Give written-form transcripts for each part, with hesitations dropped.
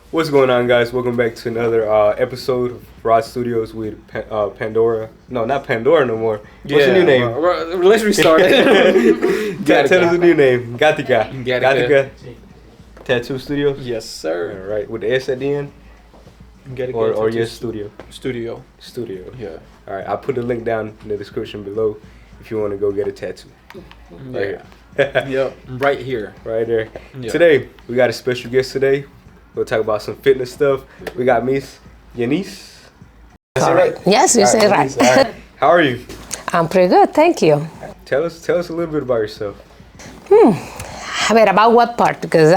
What's going on, guys? Welcome back to another episode of Rod Studios with Pandora. No, not Pandora no more. What's your new name? Let's restart it. Tell us the new name. GATICA. GATICA. Tattoo Studios? Yes, sir. All right, with the S at the end? Or your studio? Studio. Studio. Yeah. All right, I'll put the link down in the description below if you want to go get a tattoo. Yeah. Right Yep. Right here. Right there. Yeah. Today, we got a special guest today. We'll talk about some fitness stuff. We got Miss Yeniz. Is that right? Yes, you say right. Yeniz, all right. How are you? I'm pretty good, thank you. Tell us a little bit about yourself. I mean, about what part? Because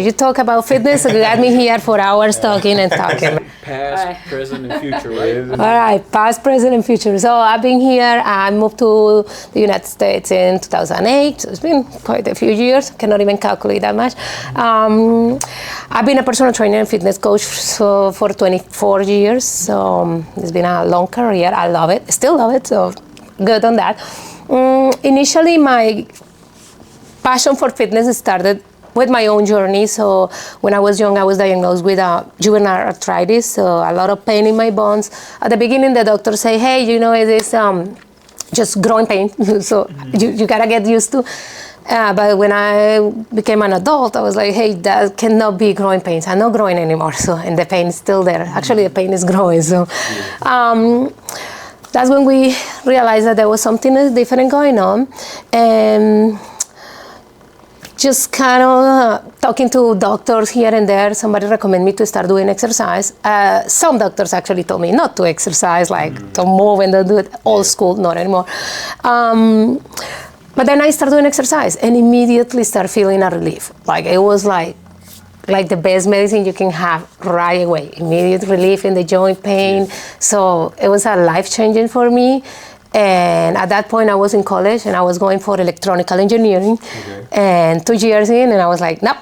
you talk about fitness, you got me here for hours talking and talking. Past, present, and future, right? All right, past, present, and future. So I've been here. I moved to the United States in 2008. So it's been quite a few years. I cannot even calculate that much. I've been a personal trainer and fitness coach for 24 years. So it's been a long career. I love it. Still love it. So good on that. Initially, my passion for fitness started with my own journey. So when I was young, I was diagnosed with juvenile arthritis, so a lot of pain in my bones. At the beginning, the doctor say, hey, you know, it is just growing pain, so you gotta get used to. But when I became an adult, I was like, hey, that cannot be growing pains. I'm not growing anymore, so, and the pain is still there. Actually, the pain is growing, so. That's when we realized that there was something different going on. And just kind of talking to doctors here and there, somebody recommended me to start doing exercise. Some doctors actually told me not to exercise, like don't move and don't do it. Old school, not anymore. But then I started doing exercise and immediately started feeling a relief. Like it was like the best medicine you can have right away. Immediate relief in the joint pain. So it was a life-changing for me. And at that point, I was in college and I was going for electronical engineering. Okay. And 2 years in, and I was like, nope,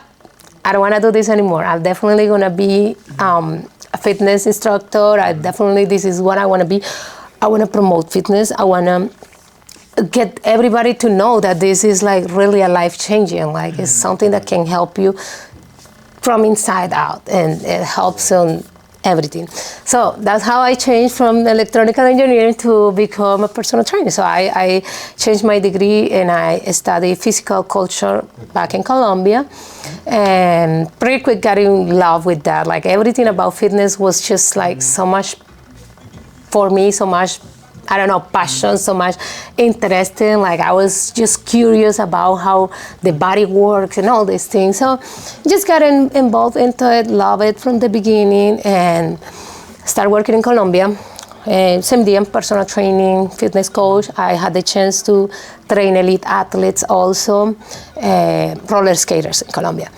I don't want to do this anymore. I'm definitely going to be a fitness instructor. This is what I want to be. I want to promote fitness. I want to get everybody to know that this is like really a life-changing, like it's something that can help you from inside out, and it helps on everything. So that's how I changed from electronical engineering to become a personal trainer. So I changed my degree and I studied physical culture back in Colombia, and pretty quick got in love with that. Like everything about fitness was just like so much for me, so much, I don't know, passion, so much interesting. Like I was just curious about how the body works and all these things. So just got involved into it, love it from the beginning, and started working in Colombia. Same day, personal training, fitness coach. I had the chance to train elite athletes also, roller skaters in Colombia.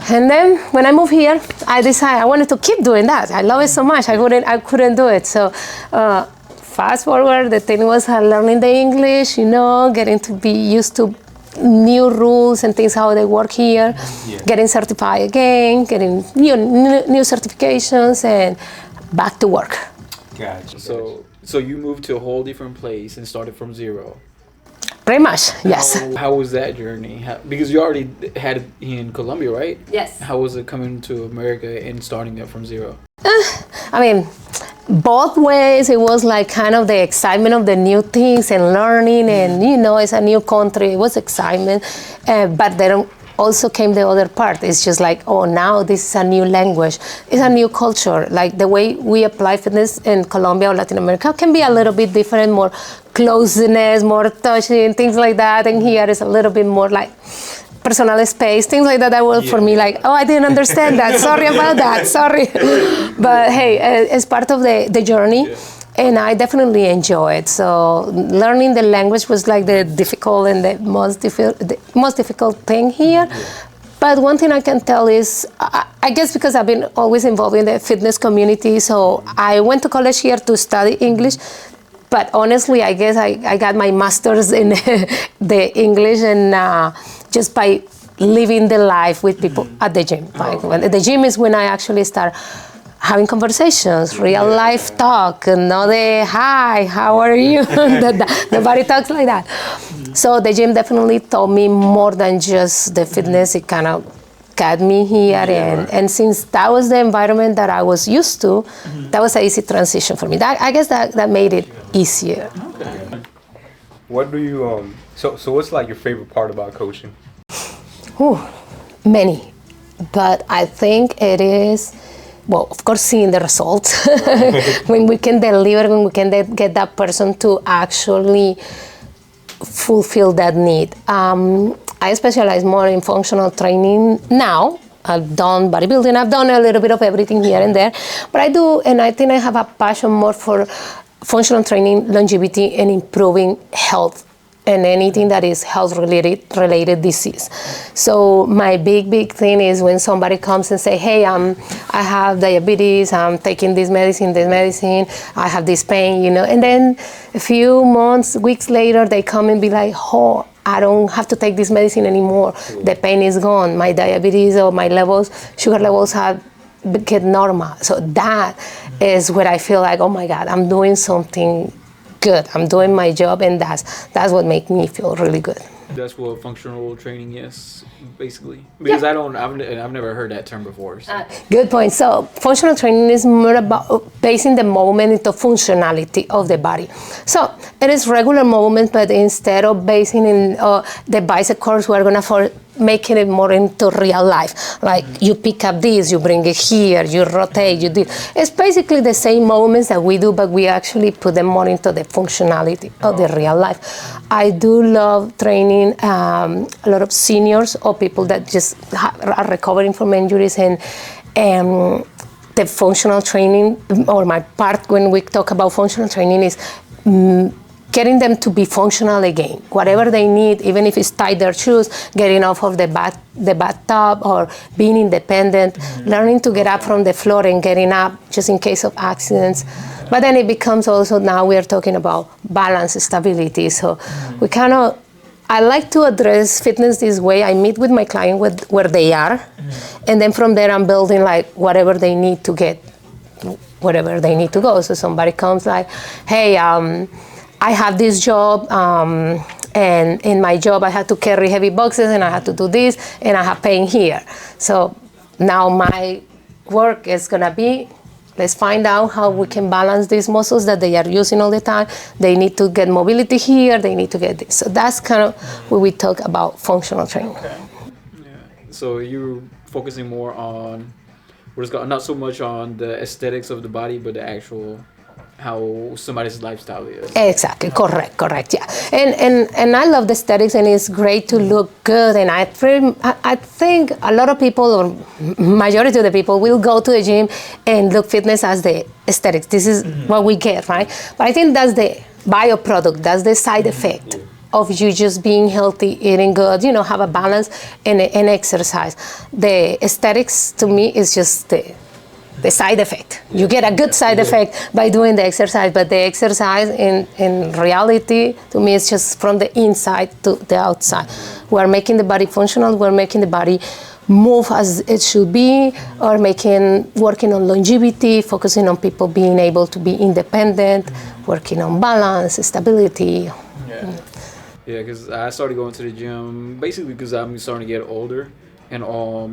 And then when I moved here, I decided I wanted to keep doing that. I love it so much. I couldn't do it. So fast forward, the thing was learning the English, getting to be used to new rules and things, how they work here, getting certified again, getting new certifications, and back to work. Gotcha. So you moved to a whole different place and started from zero. Pretty much, yes. How was that journey? Because you already had it in Colombia, right? Yes. How was it coming to America and starting there from zero? I mean, both ways. It was like kind of the excitement of the new things and learning, and it's a new country. It was excitement, but then also came the other part. It's just like, oh, now this is a new language. It's a new culture. Like the way we apply fitness in Colombia or Latin America can be a little bit different, more closeness, more touching, things like that. And here is a little bit more like personal space, things like that. That was for me like, oh, I didn't understand that. Sorry about that. Sorry. But hey, it's part of the journey. Yeah. And I definitely enjoy it. So learning the language was like the difficult and the most difficult thing here. Yeah. But one thing I can tell is, I guess because I've been always involved in the fitness community, so I went to college here to study English. But honestly, I guess I got my master's in the English, and just by living the life with people at the gym. Like the gym is when I actually start having conversations, real life talk, and not the hi, how are you? Nobody talks like that. So the gym definitely taught me more than just the fitness. It kind of got me here, and since that was the environment that I was used to, that was an easy transition for me. I guess that made it easier. Okay. What do you so what's like your favorite part about coaching? Many, but I think it is, well, of course, seeing the results. When we can deliver, when we can get that person to actually fulfill that need. I specialize more in functional training now. I've done bodybuilding, I've done a little bit of everything here and there, but I do, and I think I have a passion more for functional training, longevity, and improving health and anything that is health-related disease. So my big thing is when somebody comes and say, hey, I have diabetes, I'm taking this medicine, I have this pain, and then a few months, weeks later, they come and be like, oh, I don't have to take this medicine anymore. The pain is gone. My diabetes or my sugar levels have get normal. So that is where I feel like, oh my God, I'm doing something good. I'm doing my job, and that's what makes me feel really good. That's what functional training is, basically. Because I've never heard that term before. So. Good point. So functional training is more about basing the movement into functionality of the body. So it is regular movement, but instead of basing in the bicep curls, we're gonna making it more into real life. Like you pick up this, you bring it here, you rotate, you do. It's basically the same movements that we do, but we actually put them more into the functionality of the real life. I do love training a lot of seniors or people that just are recovering from injuries, and the functional training, or my part when we talk about functional training, is getting them to be functional again. Whatever they need, even if it's tie their shoes, getting off of the bathtub, or being independent, learning to get up from the floor and getting up just in case of accidents. But then it becomes also, now we are talking about balance, stability. So I like to address fitness this way. I meet with my client where they are, and then from there I'm building like whatever they need to get, wherever they need to go. So somebody comes like, hey, I have this job, and in my job I had to carry heavy boxes, and I had to do this, and I have pain here. So now my work is gonna be, let's find out how we can balance these muscles that they are using all the time. They need to get mobility here, they need to get this. So that's kind of when we talk about functional training. Okay. Yeah. So you're focusing more on not so much on the aesthetics of the body, but the actual how somebody's lifestyle is. Exactly, correct, yeah. And I love the aesthetics, and it's great to look good. And I think a lot of people, or majority of the people, will go to the gym and look fitness as the aesthetics. This is what we get, right? But I think that's the byproduct, that's the side effect of you just being healthy, eating good, have a balance and exercise. The aesthetics to me is just the side effect. You get a good side effect by doing the exercise, but the exercise in reality, to me, is just from the inside to the outside. We're making the body functional, we're making the body move as it should be, or working on longevity, focusing on people being able to be independent, working on balance, stability. Yeah, because I started going to the gym basically because I'm starting to get older. And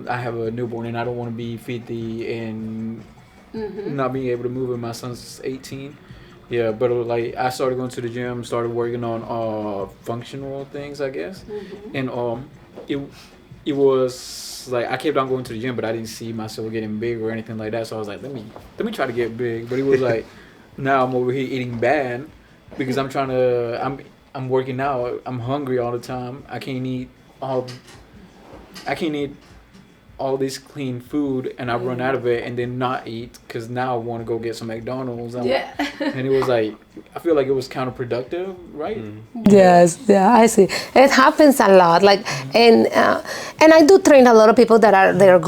I have a newborn, and I don't want to be 50 and not being able to move. And my son's 18. Yeah, but like I started going to the gym, started working on functional things, I guess. And it was like I kept on going to the gym, but I didn't see myself getting big or anything like that. So I was like, let me try to get big. But it was like now I'm over here eating bad because I'm working out. I'm hungry all the time. I can't eat all this clean food, and I run out of it and then not eat because now I want to go get some McDonald's. And it was like, I feel like it was counterproductive, right? Yes, yeah, I see. It happens a lot. Like, and I do train a lot of people that their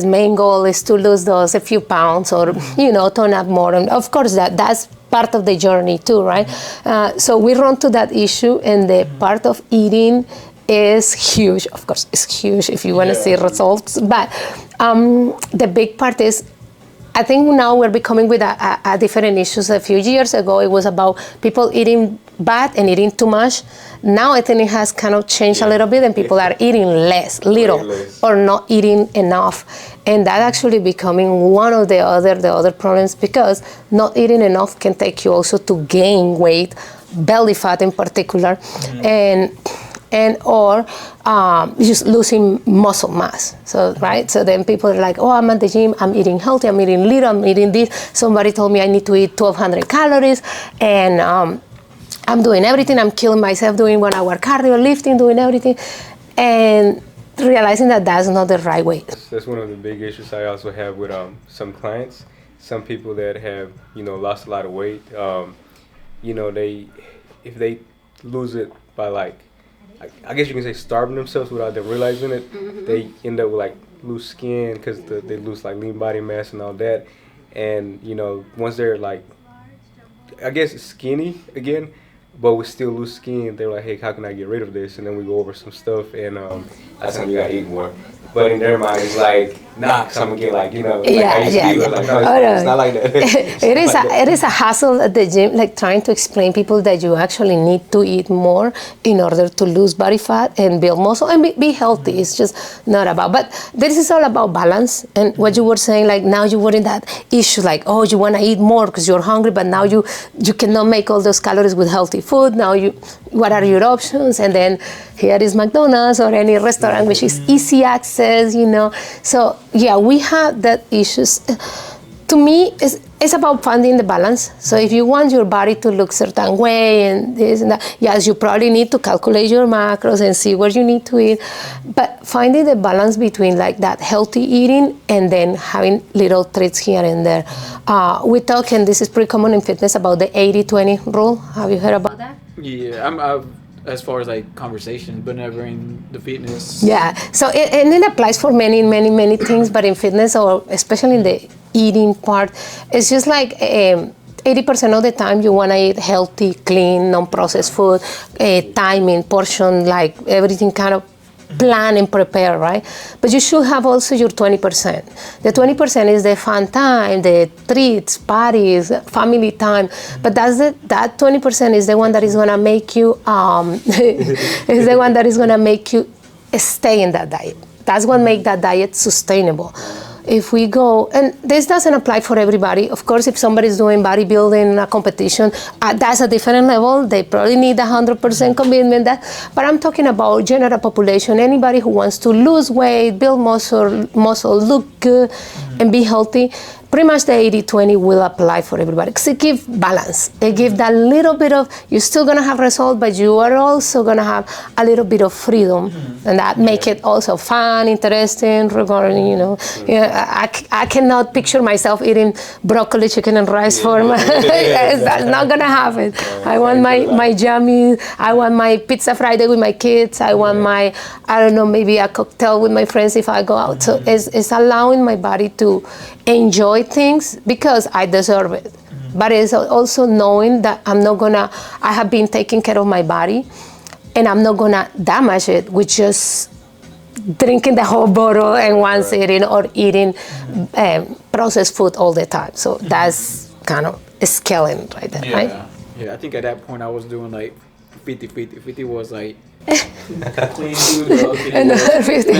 main goal is to lose a few pounds or, turn up more. And of course, that's part of the journey too, right? So we run to that issue, and the part of eating is huge. Of course, it's huge if you want to see results. But the big part is, I think now we're becoming with a different issues. A few years ago, it was about people eating bad and eating too much. Now I think it has kind of changed a little bit, and people are eating little, or not eating enough, and that actually becoming one of the other problems, because not eating enough can take you also to gain weight, belly fat in particular, and or just losing muscle mass. So right, so then people are like, oh, I'm at the gym, I'm eating healthy, I'm eating little, I'm eating this. Somebody told me I need to eat 1,200 calories, and I'm doing everything. I'm killing myself doing 1 hour cardio, lifting, doing everything, and realizing that that's not the right way. That's one of the big issues I also have with some clients. Some people that have lost a lot of weight. If they lose it by like, I guess you can say starving themselves without them realizing it, they end up with like loose skin because they lose like lean body mass and all that. And once they're like, I guess skinny again, but we still lose skin, they're like, hey, how can I get rid of this? And then we go over some stuff, and I tell them you gotta eat more. But in their mind, it's like, nah, because I'm gonna get like, like, no, it's not like that. It is a hassle at the gym, like trying to explain people that you actually need to eat more in order to lose body fat and build muscle and be healthy. It's just not about, but this is all about balance. And what you were saying, like now you were in that issue, like, oh, you wanna eat more because you're hungry, but now you cannot make all those calories with healthy food. Now what are your options? And then here is McDonald's or any restaurant which is easy access, So yeah, we have that issues. To me, it's about finding the balance. So if you want your body to look certain way and this and that, yes, you probably need to calculate your macros and see what you need to eat. But finding the balance between like that healthy eating and then having little treats here and there. We talk, and this is pretty common in fitness, about the 80-20 rule. Have you heard about that? Yeah, I've as far as like conversations, but never in the fitness. Yeah, so it applies for many things, but in fitness, or especially in the eating part, it's just like 80% of the time you want to eat healthy, clean, non-processed food, timing, portion, like everything kind of plan and prepare, right? But you should have also your 20%. The 20% is the fun time, the treats, parties, family time. But that 20% is the one that is gonna make you is the one that is gonna make you stay in that diet. That's what makes that diet sustainable. If we go, and this doesn't apply for everybody. Of course, if somebody's doing bodybuilding, a competition, that's a different level. They probably need 100% commitment. But I'm talking about general population, anybody who wants to lose weight, build muscle, look good, and be healthy. Pretty much the 80-20 will apply for everybody, because it gives balance. It gives that little bit of, you're still going to have results, but you are also going to have a little bit of freedom, and that make it also fun, interesting, regarding, I cannot picture myself eating broccoli, chicken, and rice for my, that's not going to happen. I want my jammies, I want my pizza Friday with my kids, I want maybe a cocktail with my friends if I go out. So it's allowing my body to enjoy things because I deserve it. But it's also knowing that I have been taking care of my body, and I'm not gonna damage it with just drinking the whole bottle and one sitting, or eating processed food all the time. So that's kind of scaling right there, right? Yeah, I think at that point I was doing like 50-50. 50 was like clean food, and the 50,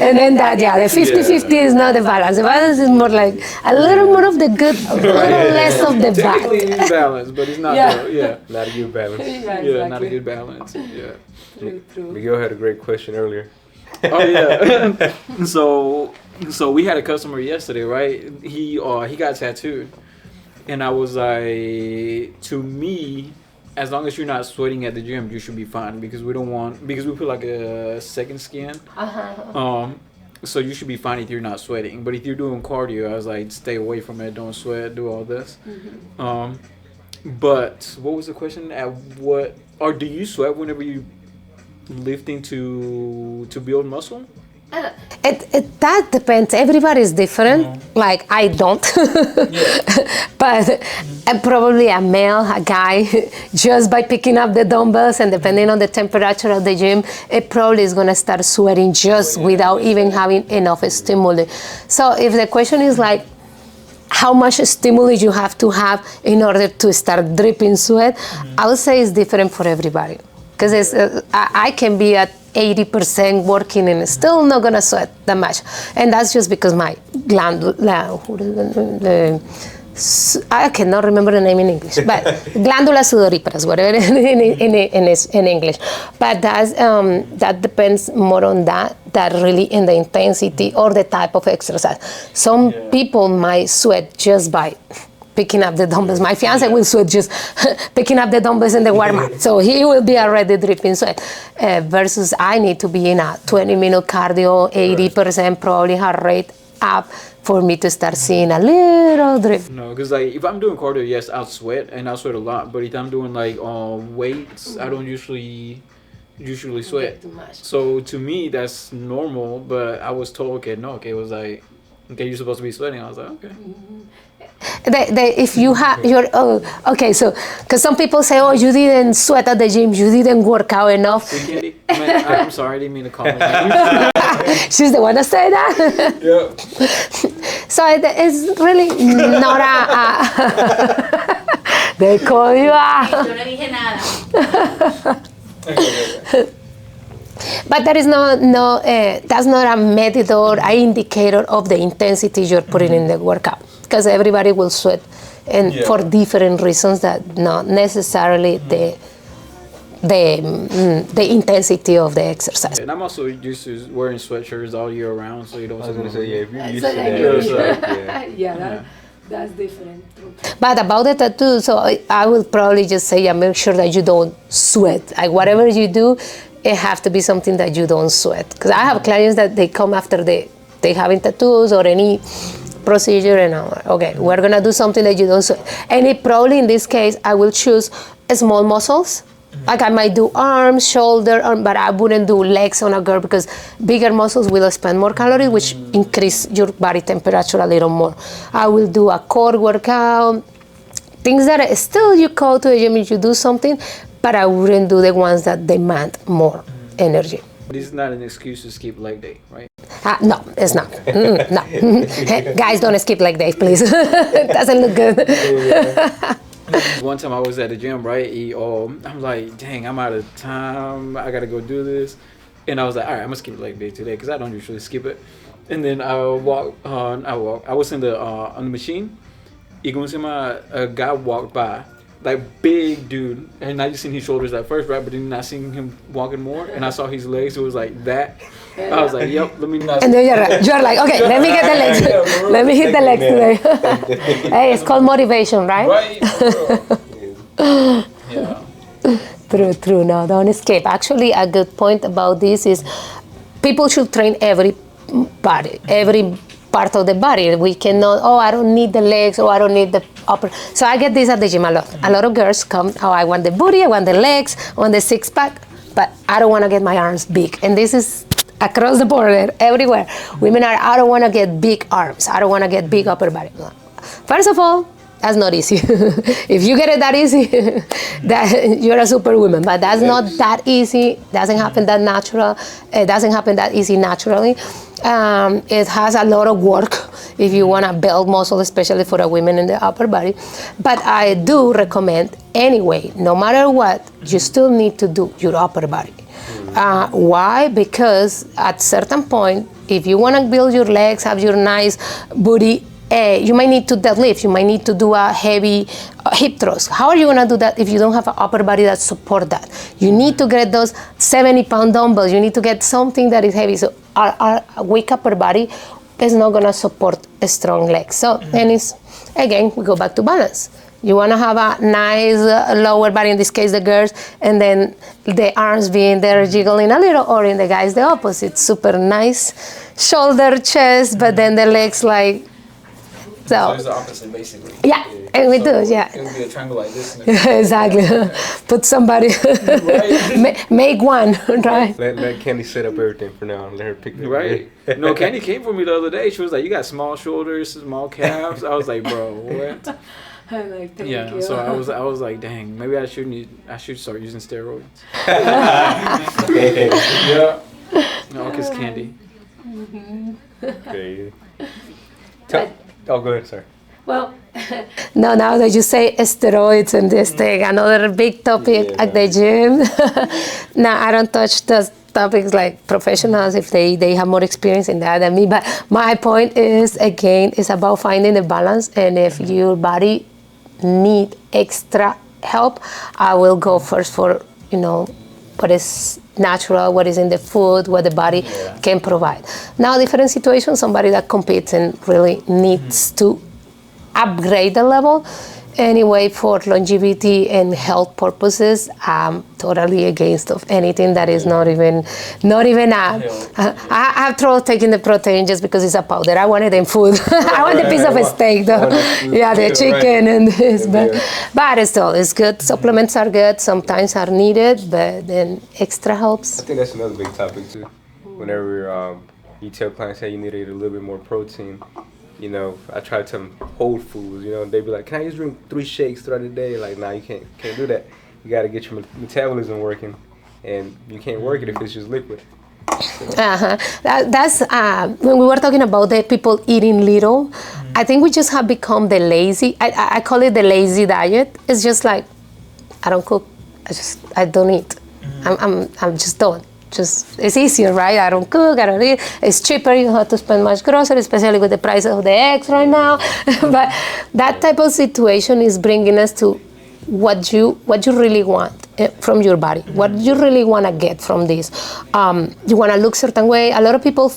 and then the 50-50 is not the balance. The balance is more like a little more of the good, a little less of the bad. Technically it is balance, but it's not. Not a good balance. Yeah, not a good balance. Yeah. True. Miguel had a great question earlier. Oh yeah. So we had a customer yesterday, right? He got tattooed, and I was like, to me, as long as you're not sweating at the gym, you should be fine, because we put like a second skin. So you should be fine if you're not sweating. But if you're doing cardio, I was like, stay away from it, don't sweat, do all this. But what was the question? Do you sweat whenever you lifting to build muscle? That depends. Everybody is different. Like I don't, but probably a male, a guy, just by picking up the dumbbells and depending on the temperature of the gym, it probably is gonna start sweating just without even having enough stimuli. So if the question is like, how much stimuli you have to have in order to start dripping sweat, I would say it's different for everybody. Because I can be at 80% working and still not gonna sweat that much. And that's just because my I cannot remember the name in English, but glándula sudoríparas, whatever in English. But that depends more on that really in the intensity or the type of exercise. Some people might sweat just by picking up the dumbbells. My fiance will sweat just picking up the dumbbells in the warm-up. So he will be already dripping sweat. Versus I need to be in a 20-minute cardio, 80% probably heart rate up for me to start seeing a little drip. No, because like if I'm doing cardio, yes, I'll sweat and I'll sweat a lot. But if I'm doing like weights, I don't usually sweat. So to me, that's normal. But I was told, okay, it was like, okay, you're supposed to be sweating. I was like, okay. If you have your okay, so because some people say, oh, you didn't sweat at the gym, you didn't work out enough. Candy? I'm sorry, I didn't mean to call her. She's the one that said that. Yeah. So it's really not they call you out. Yo no dije nada. But there is no that's not a method or an indicator of the intensity you're putting in the workout, because everybody will sweat and for different reasons that not necessarily the intensity of the exercise. And I'm also used to wearing sweatshirts all year round, so you don't. I was gonna say, yeah, if you're used to that, That's different. But about the tattoo, so I will probably just say, make sure that you don't sweat. Like whatever you do, it have to be something that you don't sweat. Because I have clients that they come after they having tattoos or any procedure, and I'm like, okay, we're gonna do something that you don't sweat. And it probably in this case, I will choose small muscles. Like I might do arms, shoulder, but I wouldn't do legs on a girl because bigger muscles will expend more calories, which increase your body temperature a little more. I will do a core workout, things that still you go to the gym if you do something, but I wouldn't do the ones that demand more energy. This is not an excuse to skip leg day, right? No, it's not. No. Guys, don't skip leg day, please. It doesn't look good. One time I was at the gym, right? I'm like, dang, I'm out of time. I gotta go do this. And I was like, all right, I'm gonna skip leg day today because I don't usually skip it. And then I was in the on the machine. A guy walked by, like big dude, and I just seen his shoulders at first, right? But then I seen him walking more, and I saw his legs. It was like that. I was like, yep, let me not. And then you're like, okay, let me get the legs. Let me hit the legs today. Hey, it's called motivation, right? Right. Yeah. True. No, don't escape. Actually, a good point about this is people should train every part of the body. We cannot, I don't need the legs, or I don't need the upper. So I get this at the gym a lot. A lot of girls come, I want the booty, I want the legs, I want the six pack, but I don't want to get my arms big. And this is across the board, everywhere. Women are, I don't want to get big arms. I don't want to get big upper body. First of all, that's not easy. If you get it that easy, that you're a superwoman. But that's not that easy. Doesn't happen that natural. It doesn't happen that easy naturally. It has a lot of work if you want to build muscle, especially for a woman in the upper body. But I do recommend anyway, no matter what, you still need to do your upper body. Why? Because at certain point, if you want to build your legs, have your nice booty, you might need to deadlift. You might need to do a heavy hip thrust. How are you going to do that if you don't have an upper body that support that? You need to get those 70-pound dumbbells. You need to get something that is heavy. So our weak upper body is not going to support a strong leg. So then it's, again, we go back to balance. You want to have a nice lower body, in this case the girls, and then the arms being there jiggling a little, or in the guys the opposite, super nice shoulder, chest, but then the legs like, So it's the opposite, basically. Yeah, and we do, yeah. It would be a triangle like this. Exactly. Put somebody, make one, right? Let Candy set up everything for now and let her pick it. Right. No, Candy came for me the other day. She was like, you got small shoulders, small calves. I was like, bro, what? I'm like, thank you. So I was like, dang, maybe I should start using steroids. Yeah. No, because Candy. Okay. Go ahead, sorry. Well, no, now that you say steroids and this thing, another big topic at the gym. Now, I don't touch those topics like professionals if they have more experience in that than me. But my point is, again, it's about finding the balance. And if your body need extra help, I will go first for, what is natural, what is in the food, what the body can provide. Now, different situations, somebody that competes and really needs to upgrade the level. Anyway, for longevity and health purposes, I'm totally against of anything that is not even I have trouble taking the protein just because it's a powder. I want it in food. I want a piece of a steak though. Yeah, the chicken and this. But still, it's good. Supplements are good. Sometimes are needed, but then extra helps. I think that's another big topic too. Whenever you tell clients, hey, you need to eat a little bit more protein. I try to tell them whole foods. They be like, can I just drink 3 shakes throughout the day? Like, nah, you can't do that. You got to get your metabolism working, and you can't work it if it's just liquid. That's when we were talking about the people eating little. I think we just have become the lazy. I call it the lazy diet. It's just like, I don't cook. I don't eat. I'm just don't. It's easier, right? I don't cook, I don't eat. It's cheaper, you don't have to spend much grocery, especially with the price of the eggs right now. But that type of situation is bringing us to what you really want from your body, what you really want to get from this. You want to look certain way. A lot of people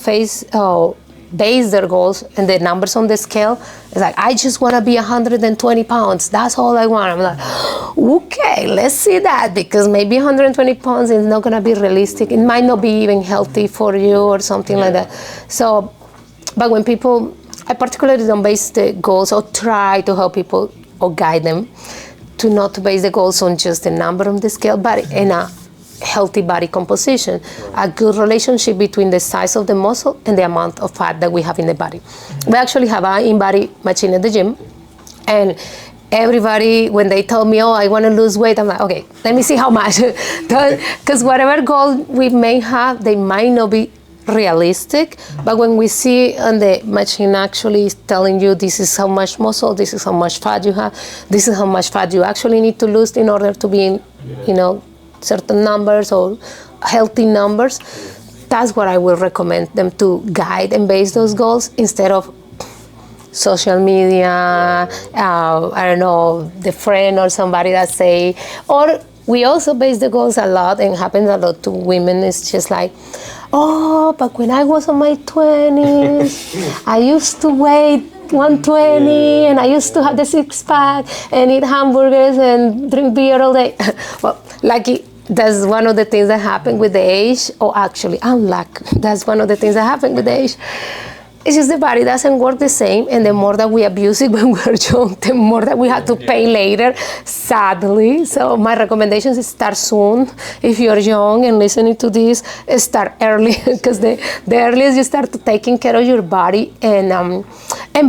base their goals and the numbers on the scale. It's like, I just want to be 120 pounds. That's all I want. I'm like, okay, let's see that, because maybe 120 pounds is not going to be realistic. It might not be even healthy for you or something like that. So, but when people, I particularly don't base the goals or try to help people or guide them to not to base the goals on just the number on the scale, but in a healthy body composition, a good relationship between the size of the muscle and the amount of fat that we have in the body. We actually have an in-body machine at the gym, and everybody, when they tell me, oh, I want to lose weight, I'm like, okay, let me see how much. Because whatever goal we may have, they might not be realistic, but when we see on the machine actually telling you this is how much muscle, this is how much fat you have, this is how much fat you actually need to lose in order to be in, certain numbers or healthy numbers, that's what I will recommend them to guide and base those goals instead of social media, I don't know, the friend or somebody that say, or we also base the goals a lot, and happens a lot to women. It's just like, oh, but when I was in my 20s, I used to weigh 120 and I used to have the 6-pack and eat hamburgers and drink beer all day. Well, lucky, that's one of the things that happen with the age, or actually unlucky, that's one of the things that happen with the age. It's just the body doesn't work the same, and the more that we abuse it when we're young, the more that we have to pay later, sadly. So my recommendations is start soon. If you're young and listening to this, start early, because the earliest you start taking care of your body and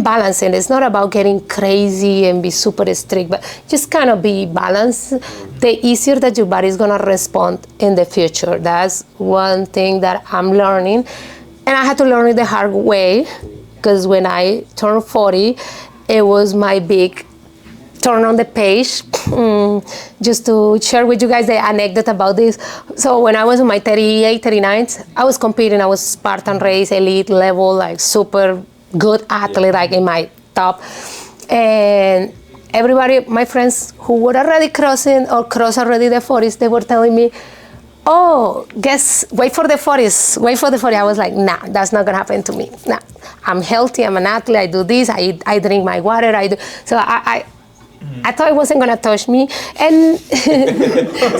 balancing. It's not about getting crazy and be super strict, but just kind of be balanced. The easier that your body is gonna respond in the future. That's one thing that I'm learning. And I had to learn it the hard way, because when I turned 40, it was my big turn on the page. Just to share with you guys the anecdote about this. So when I was in my 38, 39, I was competing. I was Parton race, elite level, like super good athlete, like in my top. And everybody, my friends who were already crossing or crossed already the 40s, they were telling me, oh, wait for the 40s, wait for the 40s. I was like, nah, that's not gonna happen to me. Nah, I'm healthy, I'm an athlete, I do this, I drink my water, So I thought it wasn't gonna touch me, and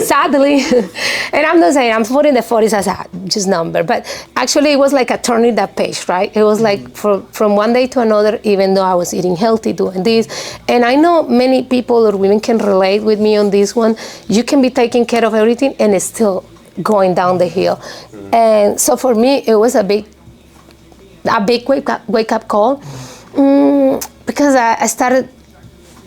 sadly, and I'm not saying I'm putting the 40s as a just number, but actually it was like a turning that page, right? It was like from one day to another, even though I was eating healthy, doing this, and I know many people or women can relate with me on this one. You can be taking care of everything and it's still going down the hill. And so for me, it was a big wake up call, because I started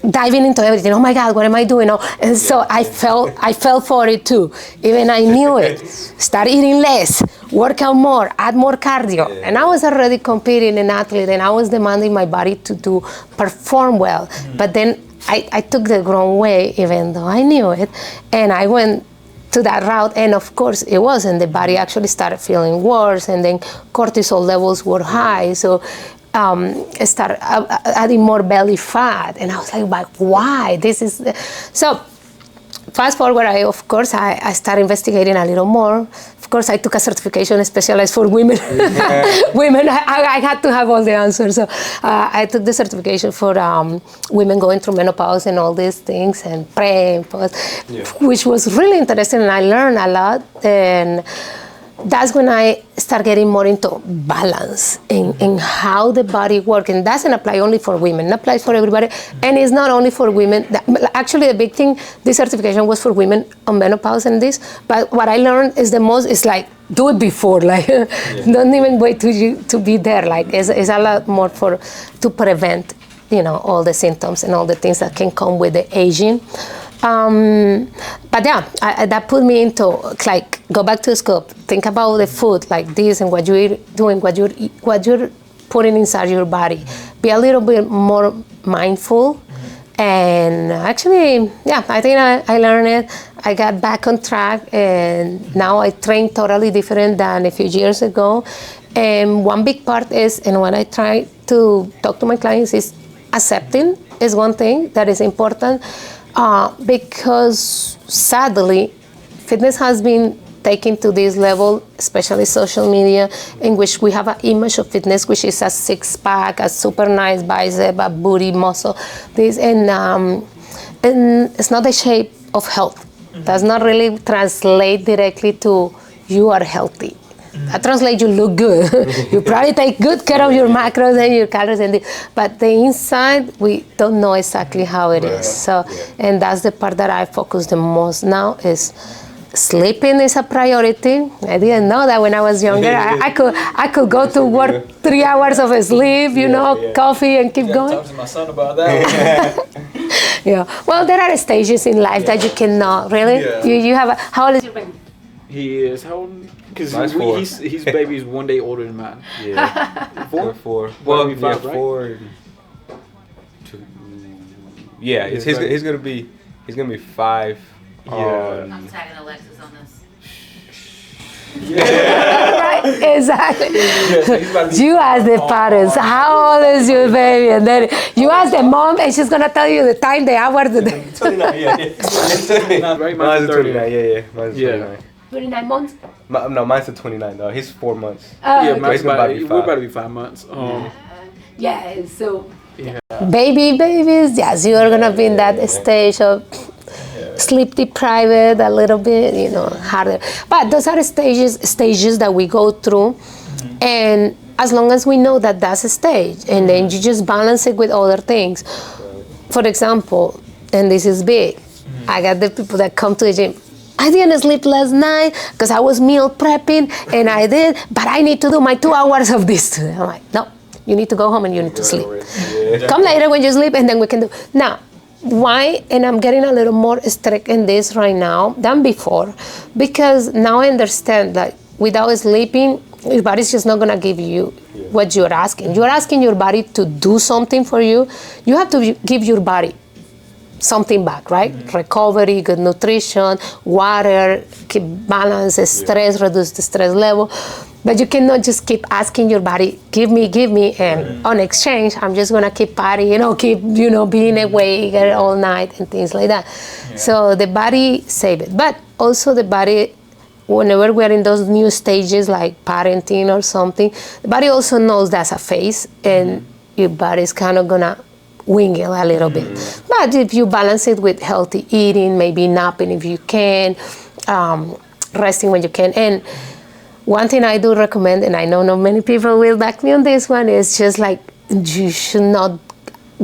diving into everything. Oh my God, what am I doing? Oh, and so I fell for it too. Even I knew it. Start eating less, work out more, add more cardio. And I was already competing an athlete, and I was demanding my body to perform well. But then I took the wrong way, even though I knew it, and I went to that route, and of course it wasn't. The body actually started feeling worse, and then cortisol levels were high. So I started adding more belly fat, and I was like, why? This is so. Fast forward, I started investigating a little more. Of course, I took a certification specialized for women. Women, I had to have all the answers. So I took the certification for women going through menopause and all these things, and pre and post, which was really interesting, and I learned a lot. And that's when I start getting more into balance in how the body works. And doesn't apply only for women, it applies for everybody. And it's not only for women. Actually, the big thing, this certification was for women on menopause and this. But what I learned is is like, do it before. Like, don't even wait to be there. Like, it's a lot more to prevent, all the symptoms and all the things that can come with the aging. But yeah, that put me into like, go back to school, think about the food like this and what you're doing, what you're putting inside your body. Be a little bit more mindful. And actually, yeah, I think I learned it. I got back on track, and now I train totally different than a few years ago. And one big part is, and when I try to talk to my clients, is accepting is one thing that is important. Because sadly, fitness has been taken to this level, especially social media, in which we have an image of fitness, which is a six-pack, a super nice bicep, a booty, muscle, this, and it's not the shape of health. Does not really translate directly to you are healthy. That translates you look good. You probably take good care of your macros and your calories, but the inside, we don't know exactly how it is. So, and that's the part that I focus the most now is sleeping is a priority. I didn't know that when I was younger. I could go to work 3 hours of sleep, coffee and keep going. Talk to my son about that. Yeah. Well, there are stages in life that you cannot really. Yeah. You have how old is your baby? He is how old? Because his baby is 1 day older than mine. Yeah. Four. Well, yeah, five, right? 4. Yeah, he's gonna be 5. Yeah. I'm tagging Alexis on this. Right, exactly. Yeah, so he's about to be You ask the parents, how old is your baby? And then you ask the mom, and she's going to tell you the time, the hour, the day. 29, yeah. 29, right? Mine's 29, yeah. Mine's 29. 29 months? No, mine's the 29 though. He's 4 months. Yeah, He's we're about to be 5. about to be 5 months. Yeah, so Yeah. babies, yes, you are going to be in that stage of sleep deprived a little bit, harder. But those are stages that we go through. And as long as we know that that's a stage, and then you just balance it with other things. For example, and this is big, I got the people that come to the gym. I didn't sleep last night because I was meal prepping, and I did, but I need to do my 2 hours of this. I'm like, no, you need to go home and you need to sleep. Yeah. Come later when you sleep, and then we can do. Now, why? And I'm getting a little more strict in this right now than before, because now I understand that without sleeping, your body's just not gonna give you what you're asking. You're asking your body to do something for you. You have to give your body something back, right? Recovery, good nutrition, water, keep balance, stress, reduce the stress level. But you cannot just keep asking your body, give me, and on exchange, I'm just gonna keep partying, keep, being awake all night and things like that. Yeah. So the body save it. But also the body, whenever we're in those new stages like parenting or something, the body also knows that's a phase, and your body's kind of gonna wing it a little bit. But if you balance it with healthy eating, maybe napping if you can, resting when you can. And one thing I do recommend, and I know not many people will back me on this one, is just like you should not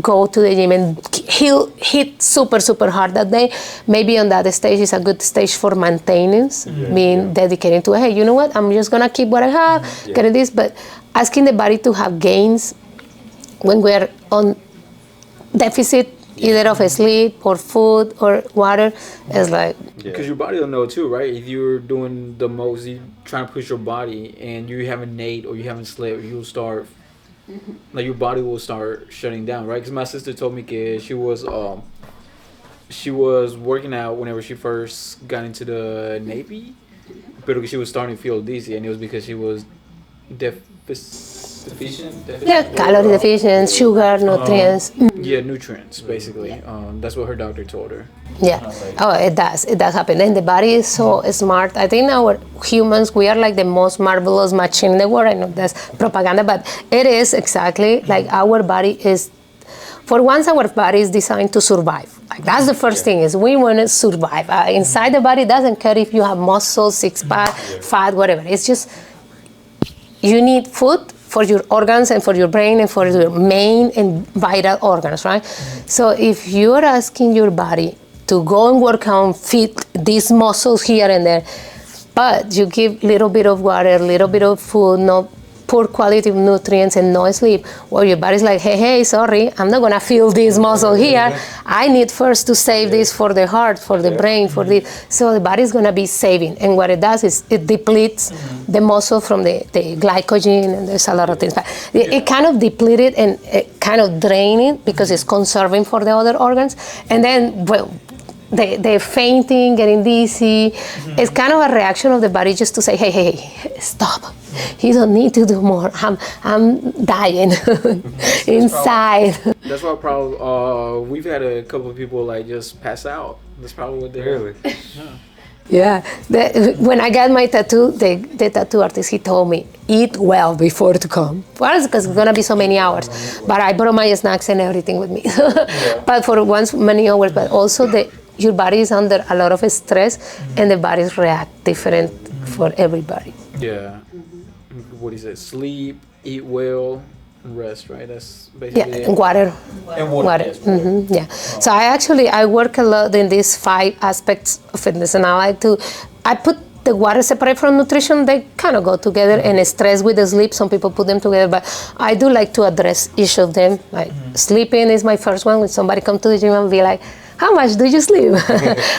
go to the gym and hit super, super hard that day. Maybe on that stage is a good stage for maintenance, dedicating to, hey, you know what, I'm just gonna keep what I have, getting this, but asking the body to have gains when we're on deficit either of sleep or food or water. It's like, Because your body will know too, right? If you're doing the most, you trying to push your body, and you haven't ate or you haven't slept, you'll start like your body will start shutting down, right? Because my sister told me that she was working out whenever she first got into the Navy, but she was starting to feel dizzy, and it was because she was deficient. yeah, calorie deficient, sugar, nutrients. Yeah, nutrients basically. That's what her doctor told her. Yeah. Oh, it does. It does happen. And the body is so smart. I think our humans, we are like the most marvelous machine in the world. I know that's propaganda, but it is exactly like our body is. For once, our body is designed to survive. Like that's the first thing is we want to survive. Inside the body doesn't care if you have muscle, six pack, fat, whatever. It's just you need food for your organs and for your brain and for your main and vital organs, right? So if you're asking your body to go and work out, feed these muscles here and there, but you give little bit of water, little bit of food, no poor quality of nutrients and no sleep, well, your body's like, hey, sorry, I'm not gonna feel this muscle here. I need first to save this for the heart, for the brain, for the, so the body's gonna be saving. And what it does is it depletes the muscle from the glycogen, and there's a lot of things. But it kind of depleted and it kind of drain it because it's conserving for the other organs. And then, well, the fainting, getting dizzy, it's kind of a reaction of the body just to say, hey, stop. You don't need to do more. I'm dying inside. That's why probably we've had a couple of people like just pass out. That's probably what they're Really? Yeah. When I got my tattoo, the tattoo artist, he told me, eat well before to come. Well, because it's going to be so many hours. But I brought my snacks and everything with me. But for once, many hours. But also your body is under a lot of stress, and the bodies react different for everybody. Yeah. What is it? Sleep, eat well, rest, right? That's basically Yeah, and water. And water. Yes, water. Yeah. So I work a lot in these 5 aspects of fitness, and I put the water separate from nutrition. They kind of go together, and stress with the sleep. Some people put them together, but I do like to address each of them. Like sleeping is my first one. When somebody comes to the gym and be like, how much do you sleep?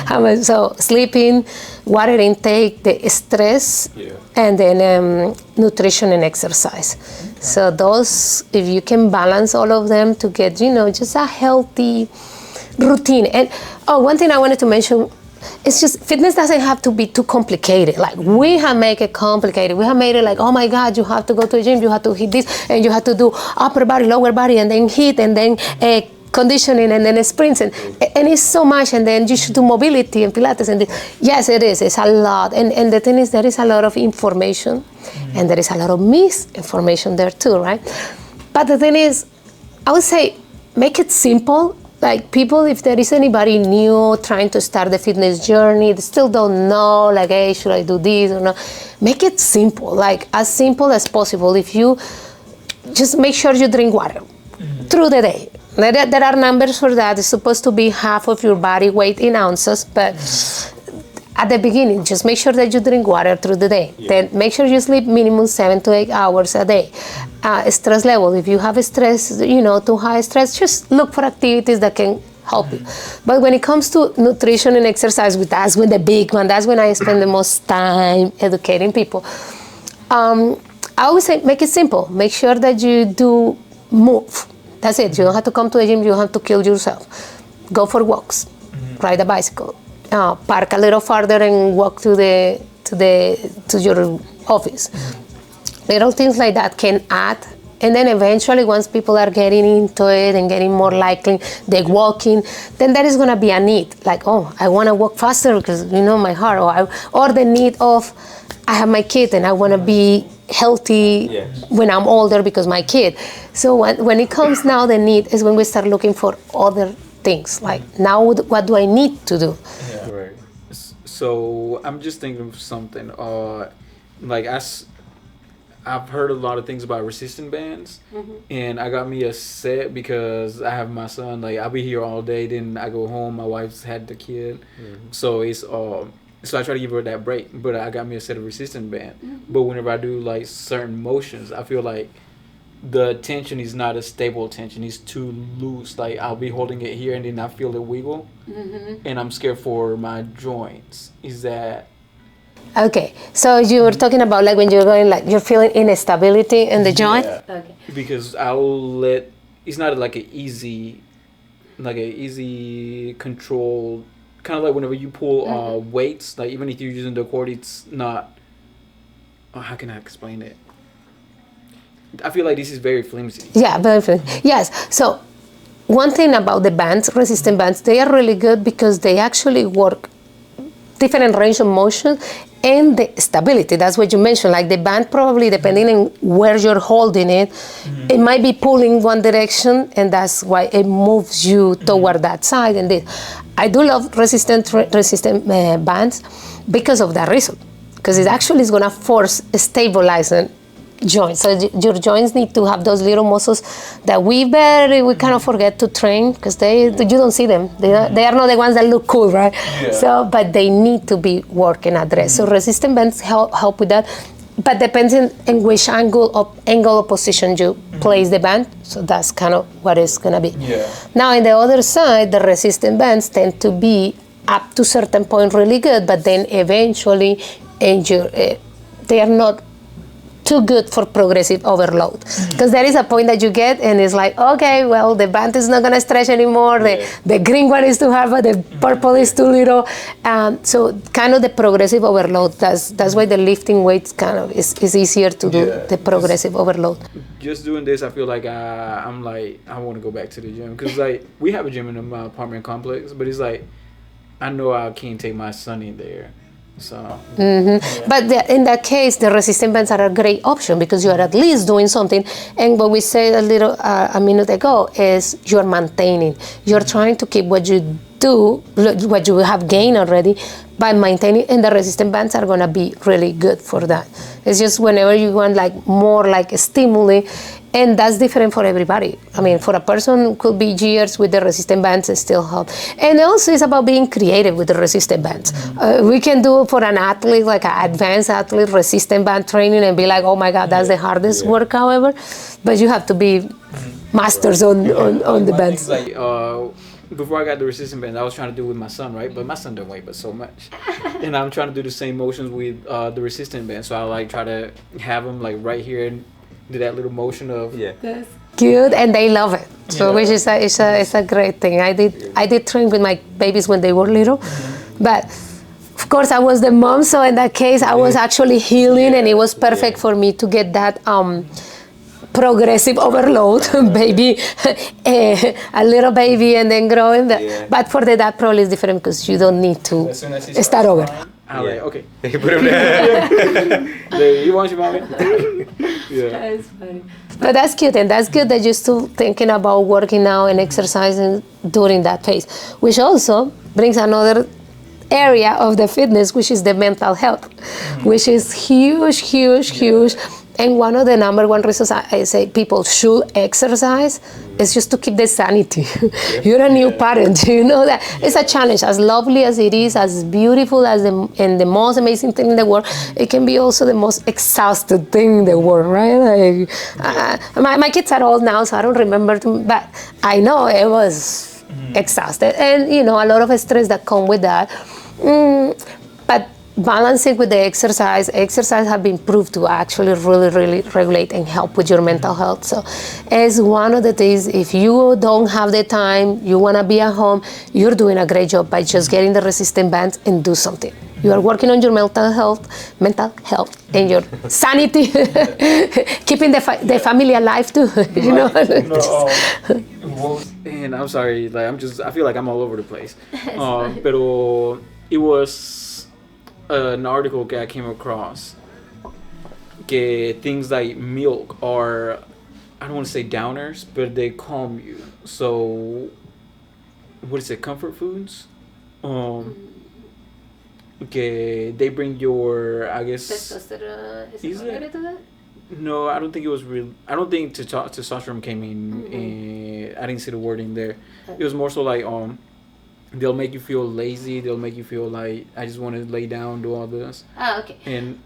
How much? So sleeping, water intake, the stress, and then nutrition and exercise. So those, if you can balance all of them to get, just a healthy routine. And one thing I wanted to mention, it's just fitness doesn't have to be too complicated. Like we have made it complicated. We have made it like, oh my God, you have to go to the gym, you have to hit this, and you have to do upper body, lower body, and then hit, and then conditioning, and then sprints, and it's so much, and then you should do mobility and Pilates, and yes, it is. It's a lot, and the thing is, there is a lot of information, and there is a lot of misinformation there too, right? But the thing is, I would say, make it simple. Like people, if there is anybody new trying to start the fitness journey, they still don't know, like, hey, should I do this or not? Make it simple, like as simple as possible. If you just make sure you drink water through the day. There are numbers for that. It's supposed to be half of your body weight in ounces, but at the beginning, just make sure that you drink water through the day. Then make sure you sleep minimum 7 to 8 hours a day. Stress level, if you have stress, too high stress, just look for activities that can help you. But when it comes to nutrition and exercise, that's when the big one, that's when I spend the most time educating people. I always say, make it simple. Make sure that you do move. That's it. You don't have to come to the gym. You don't have to kill yourself. Go for walks. Ride a bicycle. Park a little farther and walk to your office. Little things like that can add. And then eventually, once people are getting into it and getting more likely, they're walking, then there is going to be a need. Like, oh, I want to walk faster because, my heart. Or the need of, I have my kid and I want to be healthy when I'm older because my kid. So when it comes now, the need is when we start looking for other things. Like now, what do I need to do? Yeah. Right. So I'm just thinking of something. Like I've heard a lot of things about resistance bands, and I got me a set because I have my son. Like I'll be here all day. Then I go home. My wife's had the kid, so it's So I try to give her that break, but I got me a set of resistance band. But whenever I do like certain motions, I feel like the tension is not a stable tension. It's too loose. Like I'll be holding it here and then I feel it wiggle, and I'm scared for my joints. Is that Okay, so you were talking about like when you're going, like you're feeling instability in the joint. Okay. Because I'll let it's not like an easy control, kind of like whenever you pull weights, like even if you're using the cord, it's not. Oh, how can I explain it? I feel like this is very flimsy. Yeah, very yes. So one thing about the bands, resistant bands, they are really good because they actually work different range of motion and the stability. That's what you mentioned. Like the band, probably depending on where you're holding it, it might be pulling one direction, and that's why it moves you toward that side. And this, I do love resistant bands because of that reason, because it actually is gonna force stabilizing joints. So your joints need to have those little muscles that we kind of forget to train because you don't see them. They are not the ones that look cool, right? Yeah. So, but they need to be worked and addressed. So resistant bands help with that. But depends on which angle or position you place the band. So that's kind of what it's gonna be. Yeah. Now on the other side, the resistant bands tend to be up to certain point really good, but then eventually they are not too good for progressive overload, because there is a point that you get and it's like, okay, well, the band is not going to stretch anymore, the green one is too hard, but the purple is too little. So kind of the progressive overload, that's why the lifting weights kind of is easier to do the progressive overload. Just doing this, I feel like I'm like, I want to go back to the gym, because like we have a gym in my apartment complex, but it's like I know I can't take my son in there. So, But in that case, the resistant bands are a great option because you are at least doing something. And what we said a minute ago is you're maintaining. You're trying to keep what you do, what you have gained already, by maintaining. And the resistant bands are going to be really good for that. It's just whenever you want like more like a stimuli. And that's different for everybody. I mean, for a person, could be years with the resistant bands and still help. And also, it's about being creative with the resistant bands. We can do for an athlete, like an advanced athlete, resistant band training, and be like, oh my God, that's the hardest work, however. But you have to be masters on the bands. Like, before I got the resistant band, I was trying to do it with my son, right? But my son don't weigh but so much. And I'm trying to do the same motions with the resistant band. So I like try to have him like right here and do that little motion of That's cute, and they love it. So which is a great thing. I did train with my babies when they were little, but of course I was the mom. So in that case, I was actually healing, and it was perfect for me to get that progressive overload, baby, a little baby, and then growing. But for the dad, probably is different because you don't need to start over. Like, okay. Put him there. You want your mommy? That's funny. But that's cute, and that's good that you're still thinking about working out and exercising during that phase, which also brings another area of the fitness, which is the mental health, which is huge. And one of the number one reasons I say people should exercise is just to keep the sanity. You're a new parent, you know that it's a challenge. As lovely as it is, as beautiful as and the most amazing thing in the world, it can be also the most exhausted thing in the world, right? Like, my kids are old now, so I don't remember, but I know it was exhausted, and a lot of stress that come with that. But balancing with the exercise have been proved to actually really regulate and help with your mental health. So as one of the things, if you don't have the time, you want to be at home, you're doing a great job by just getting the resistant bands and do something. You are working on your mental health and your sanity, keeping the family alive too, you know. And I'm sorry, like I feel like I'm all over the place. Pero it was an article that I came across que things like milk are, I don't want to say downers, but they calm you. So what is it, comfort foods? Que they bring your, I guess, testosterone. Is it related to that? No, I don't think it was real. I don't think testosterone came in. I didn't see the wording there. It was more so like they'll make you feel lazy. They'll make you feel like I just want to lay down, do all this. Oh, okay. And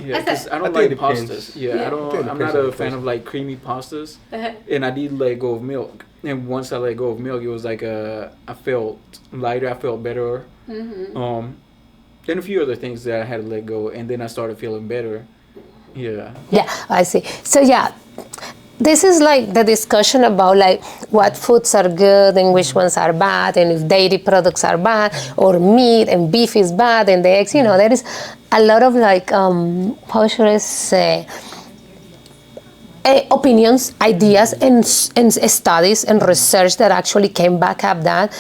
Yeah, because I I don't think like it depends. pastas. Yeah, Yeah. I don't. think it I'm depends not on a the fan person. of like creamy pastas, and I did let go of milk. And once I let go of milk, it was like I felt lighter. I felt better. And a few other things that I had to let go, and then I started feeling better. Yeah. Yeah, I see. So yeah, this is like the discussion about like what foods are good and which ones are bad, and if dairy products are bad, or meat and beef is bad, and the eggs. You know, there is a lot of like how should I say? Opinions, ideas, and studies and research that actually came back up that.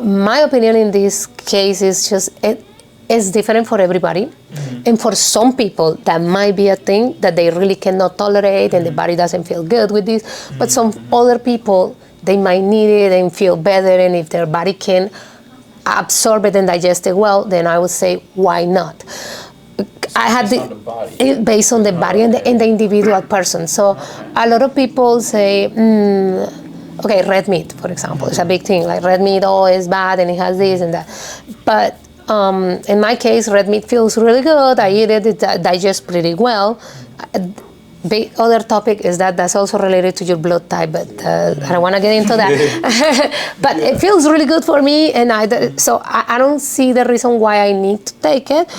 My opinion in this case is just it is different for everybody. And for some people, that might be a thing that they really cannot tolerate and the body doesn't feel good with this. But some other people, they might need it and feel better. And if their body can absorb it and digest it well, then I would say, why not? I had Based on the body. based on the body and the individual person. So a lot of people say, okay, red meat, for example, is a big thing. Like red meat, oh, is bad and it has this and that. But in my case, red meat feels really good. I eat it, it digests pretty well. The other topic is that that's also related to your blood type, but I don't want to get into that. But it feels really good for me, and so I don't see the reason why I need to take it.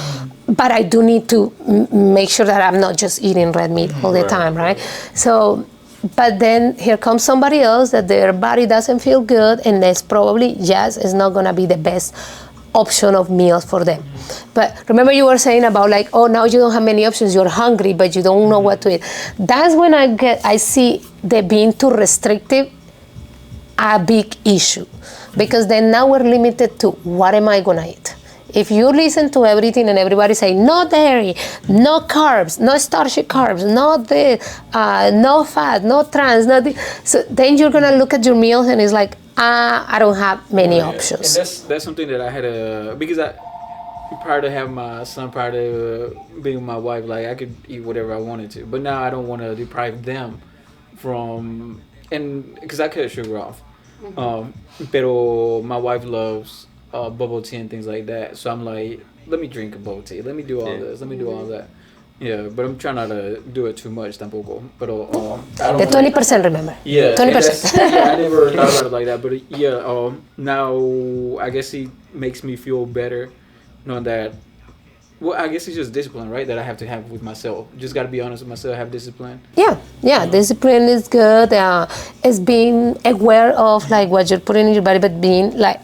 But I do need to make sure that I'm not just eating red meat all the time, right? So, but then here comes somebody else that their body doesn't feel good, and that's probably, yes, it's not going to be the best option of meals for them. But remember you were saying about like, oh, now you don't have many options, you're hungry, but you don't know what to eat. That's when I see the being too restrictive a big issue. Because then now we're limited to what am I going to eat? If you listen to everything and everybody say no dairy, no carbs, no starchy carbs, no this, no fat, no trans, no this, so then you're gonna look at your meals and it's like, I don't have many options. And that's something that I had to, because prior to having my son, prior to being with my wife, like I could eat whatever I wanted to, but now I don't want to deprive them from, and because I cut sugar off. Pero my wife loves bubble tea and things like that, so I'm like, let me drink a bubble tea, let me do all this, let me do all that. Yeah, but I'm trying not to do it too much tampoco. But I don't The 20%, remember? Yeah, 20%. Yeah, I never thought about it like that. But yeah, now I guess it makes me feel better knowing that. Well, I guess it's just discipline, right? That I have to have with myself. Just got to be honest with myself. Have discipline. Yeah. Discipline is good. It's being aware of like what you're putting in your body, but being like,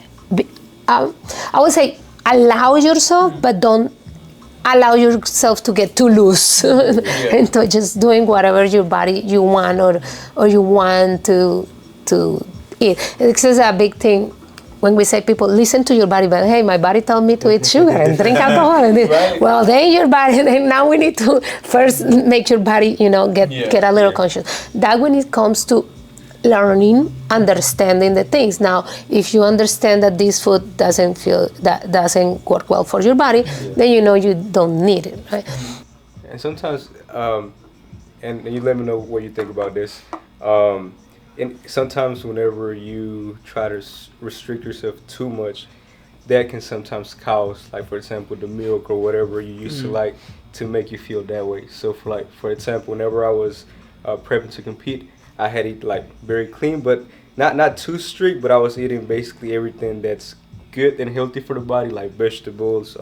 I would say allow yourself, but don't allow yourself to get too loose into just doing whatever your body you want or you want to eat. This is a big thing when we say people listen to your body, but hey, my body told me to eat sugar and drink alcohol. And Right. Well, then your body. Then now we need to first make your body, get a little conscious. That when it comes to learning, understanding the things. Now, if you understand that this food doesn't work well for your body, then you know you don't need it, right? And sometimes, and you let me know what you think about this. And sometimes whenever you try to restrict yourself too much, that can sometimes cause, like for example, the milk or whatever you used to like to make you feel that way. So for example, whenever I was prepping to compete, I had to eat like very clean, but not too strict, but I was eating basically everything that's good and healthy for the body, like vegetables,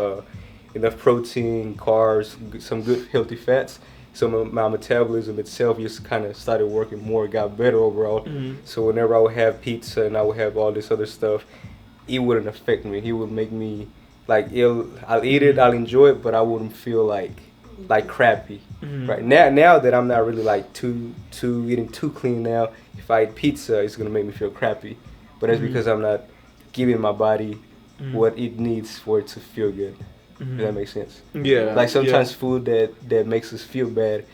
enough protein, carbs, some good healthy fats. So my metabolism itself just kind of started working more, got better overall. So whenever I would have pizza and I would have all this other stuff, it wouldn't affect me. It would make me like I'll eat it, I'll enjoy it, but I wouldn't feel like crappy. Right now that I'm not really like too eating too clean now, if I eat pizza, it's gonna make me feel crappy. But that's because I'm not giving my body what it needs for it to feel good. Does that make sense? Yeah. Like sometimes food that makes us feel bad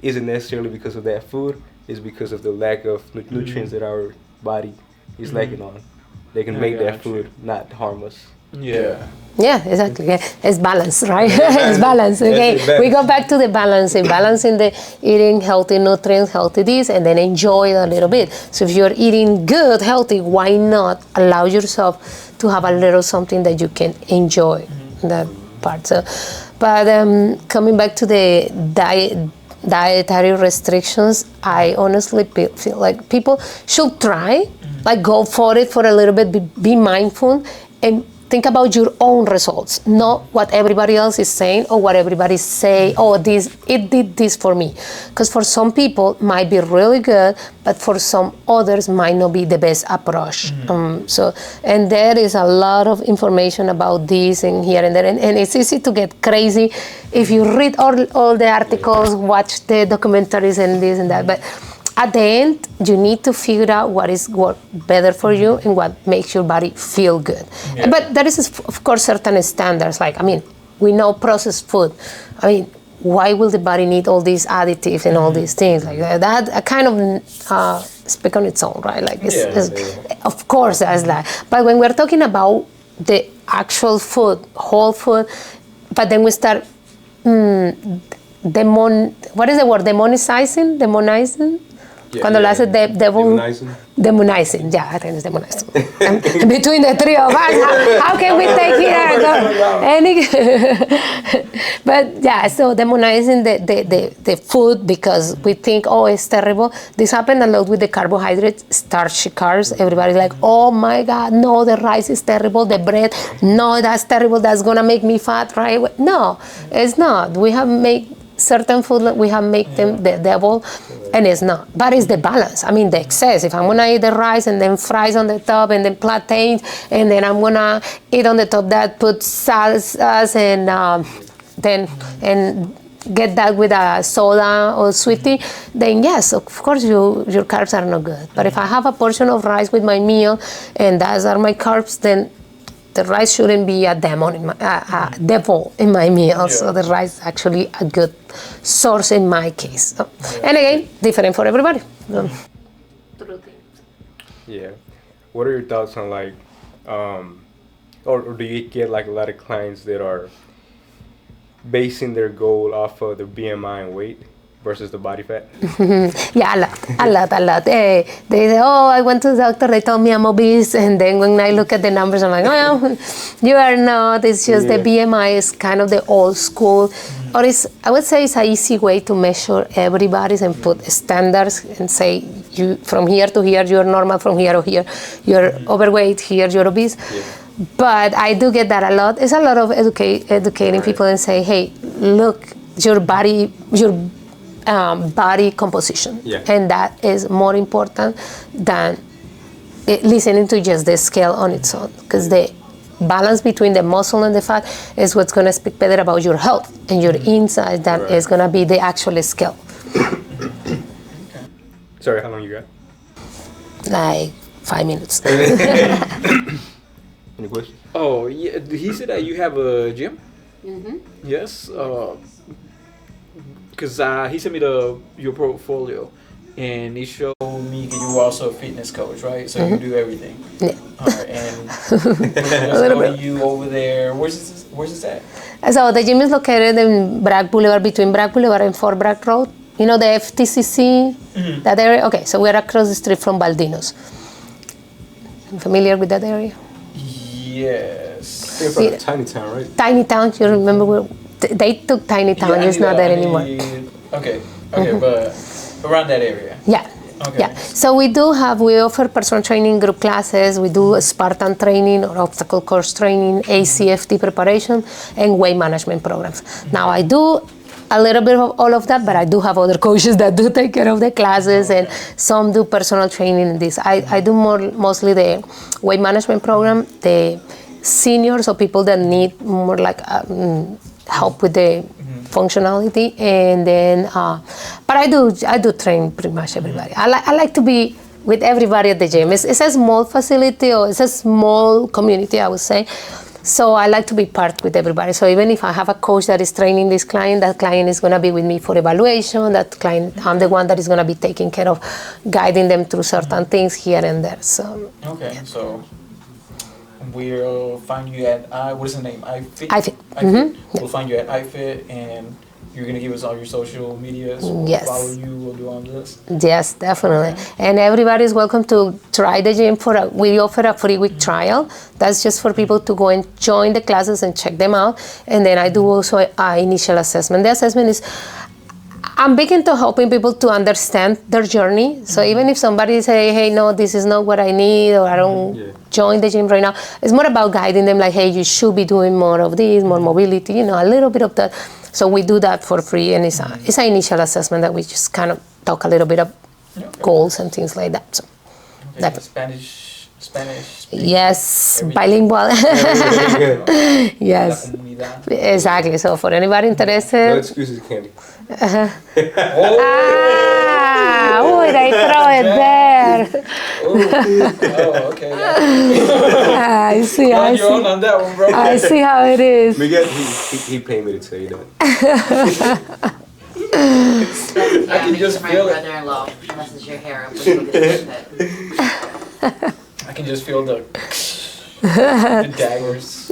isn't necessarily because of that food. It's because of the lack of nutrients that our body is lacking on. They can make that food not harm us. Yeah. Yeah, exactly. Yeah. It's balance, right? It's balance. Okay, we go back to the balancing the eating healthy nutrients, healthy this, and then enjoy it a little bit. So if you're eating good, healthy, why not allow yourself to have a little something that you can enjoy that part? So, But coming back to the dietary restrictions, I honestly feel like people should try, like go for it for a little bit, be mindful, and think about your own results, not what everybody else is saying or what everybody say, oh, it did this for me. Because for some people might be really good, but for some others might not be the best approach. And there is a lot of information about this and here and there, and it's easy to get crazy if you read all the articles, watch the documentaries and this and that, but at the end, you need to figure out what is better for you and what makes your body feel good. Yeah. But there is, of course, certain standards. Like, I mean, we know processed food. I mean, why will the body need all these additives and all these things? Like that kind of speak on its own, right? Like, of course, there's that. But when we're talking about the actual food, whole food, but then we start what is the word? Demonizing? Cuando lo hace demonizing, yeah, I think it's demonizing. Between the three of us, how can we take here? But yeah, so demonizing the food because we think, oh, it's terrible. This happened a lot with the carbohydrates, starchy carbs. Everybody's like, oh my God, no, the rice is terrible, the bread, no, that's terrible, that's gonna make me fat, right? No, it's not. We have made certain food, we have made them the devil, and it's not. But it's the balance. I mean, the excess. If I'm gonna eat the rice and then fries on the top and then plantains, and then I'm gonna eat on the top that put salsas and get that with a soda or sweetie, then yes, of course your carbs are not good. But if I have a portion of rice with my meal and those are my carbs, then the rice shouldn't be a devil in my meal. Yeah. So the rice is actually a good source in my case. So, and again, different for everybody. Yeah. What are your thoughts on like, or do you get like a lot of clients that are basing their goal off of their BMI and weight versus the body fat? Yeah, a lot. They say, oh, I went to the doctor, they told me I'm obese, and then when I look at the numbers, I'm like, well, you are not, it's just the BMI is kind of the old school, or I would say it's an easy way to measure everybody's and put standards and say, you from here to here, you're normal, from here to here, you're overweight, here, you're obese. Yeah. But I do get that a lot. It's a lot of educating people and say, hey, look, your body composition, and that is more important than listening to just the scale on its own, because the balance between the muscle and the fat is what's going to speak better about your health and your insides than is going to be the actual scale. Okay. Sorry, how long you got? Like 5 minutes. Any questions? Oh, yeah. He said that you have a gym? Mm-hmm. Yes. Because he sent me your portfolio, and he showed me that you were also a fitness coach, right? So you do everything. Yeah. All right, and let's go to you over there. Where's this at? So the gym is located in Bragg Boulevard, between Bragg Boulevard and Fort Bragg Road. You know the FTCC, that area? Okay, so we're across the street from Baldino's. Familiar with that area? Yes. You're from Tiny Town, right? Tiny Town, you remember where they took Tiny Town, it's not there anymore. Okay, but around that area. Yeah. Okay. Yeah. So we offer personal training, group classes, we do Spartan training or obstacle course training, ACFT preparation, and weight management programs. Now I do a little bit of all of that, but I do have other coaches that do take care of the classes, and some do personal training in this. I do mostly the weight management program, the seniors or people that need more like help with the functionality, and then but I do train pretty much everybody. I like to be with everybody at the gym. It's a small facility, or it's a small community, I would say. So I like to be part with everybody. So even if I have a coach that is training this client, that client is going to be with me for evaluation. That client, I'm the one that is going to be taking care of guiding them through certain things here and there. So okay, yeah. So we'll find you at what is the name? iFit. iFit. Mm-hmm. We'll find you at iFit, and you're gonna give us all your social medias. Yes. Follow you. We'll do all this. Yes, definitely. And everybody is welcome to try the gym we offer a 3-week trial. That's just for people to go and join the classes and check them out. And then I do also an initial assessment. The assessment is, I'm big into helping people to understand their journey. So even if somebody say, hey, no, this is not what I need, or I don't join the gym right now, it's more about guiding them like, hey, you should be doing more of this, more mobility, a little bit of that. So we do that for free, and it's an initial assessment that we just kind of talk a little bit of goals and things like that. So Spanish. Yes, bilingual. Yes, exactly. So for anybody interested. No excuses, Candy. Ah, they throw it there. Oh, okay. Yeah. I see. You're on that one, bro. I see how it is. Miguel, he paid me to tell you that. I can just my feel it. brother-in-law messes your hair up when you get it. I can just feel the daggers.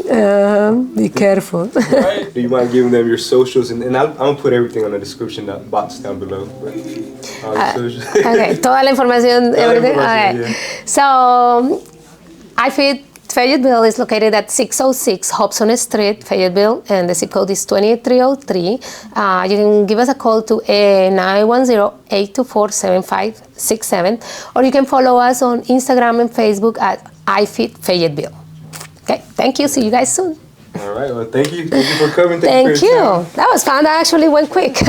Be careful. Right? Do you mind giving them your socials? And I'm going to put everything on the description box down below. But, socials. Okay, toda la información, everything. Okay. So, Fayetteville is located at 606 Hobson Street, Fayetteville, and the zip code is 28303. You can give us a call to 910-824-7567, or you can follow us on Instagram and Facebook at iFitFayetteville. Okay, thank you. See you guys soon. All right. Well, thank you. Thank you for coming. Thank you. That was fun. That actually went quick.